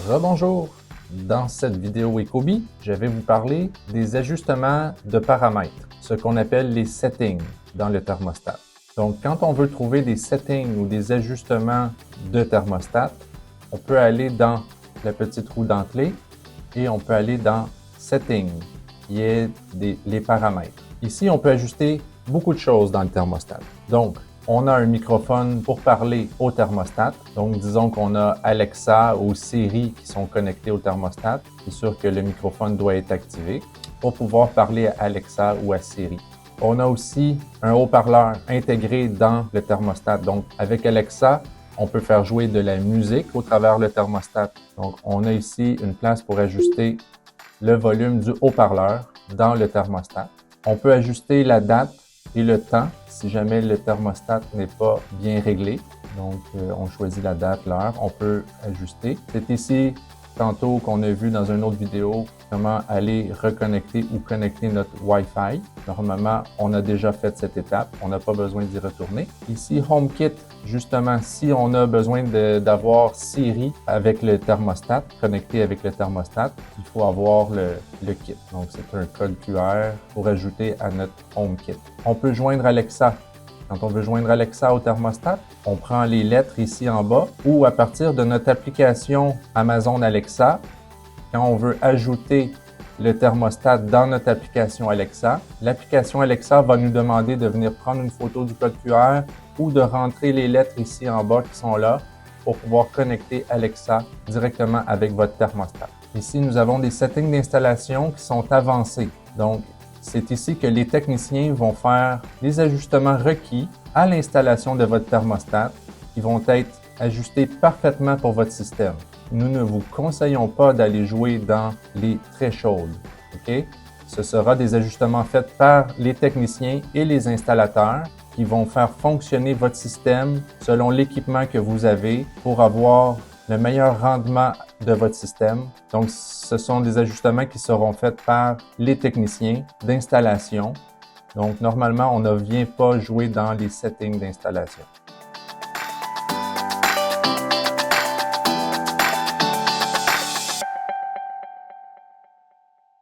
Rebonjour! Dans cette vidéo Ecobee, je vais vous parler des ajustements de paramètres, ce qu'on appelle les settings dans le thermostat. Donc, quand on veut trouver des settings ou des ajustements de thermostat, on peut aller dans la petite roue dentelée et on peut aller dans Settings, qui est les paramètres. Ici, on peut ajuster beaucoup de choses dans le thermostat. Donc, on a un microphone pour parler au thermostat. Donc, disons qu'on a Alexa ou Siri qui sont connectés au thermostat. C'est sûr que le microphone doit être activé pour pouvoir parler à Alexa ou à Siri. On a aussi un haut-parleur intégré dans le thermostat. Donc, avec Alexa, on peut faire jouer de la musique au travers le thermostat. Donc, on a ici une place pour ajuster le volume du haut-parleur dans le thermostat. On peut ajuster la date et le temps si jamais le thermostat n'est pas bien réglé. Donc, on choisit la date, l'heure, on peut ajuster. C'est ici, tantôt qu'on a vu dans une autre vidéo, comment aller reconnecter ou connecter notre Wi-Fi. Normalement, on a déjà fait cette étape, on n'a pas besoin d'y retourner. Ici, HomeKit, justement, si on a besoin d'avoir Siri avec le thermostat, connecté avec le thermostat, il faut avoir le kit. Donc, c'est un code QR pour ajouter à notre HomeKit. On peut joindre Alexa. Quand on veut joindre Alexa au thermostat, on prend les lettres ici en bas ou à partir de notre application Amazon Alexa, quand on veut ajouter le thermostat dans notre application Alexa, l'application Alexa va nous demander de venir prendre une photo du code QR ou de rentrer les lettres ici en bas qui sont là pour pouvoir connecter Alexa directement avec votre thermostat. Ici, nous avons des settings d'installation qui sont avancés. Donc, c'est ici que les techniciens vont faire les ajustements requis à l'installation de votre thermostat qui vont être ajustés parfaitement pour votre système. Nous ne vous conseillons pas d'aller jouer dans les thresholds. OK? Ce sera des ajustements faits par les techniciens et les installateurs qui vont faire fonctionner votre système selon l'équipement que vous avez pour avoir le meilleur rendement de votre système. Donc, ce sont des ajustements qui seront faits par les techniciens d'installation. Donc, normalement, on ne vient pas jouer dans les settings d'installation.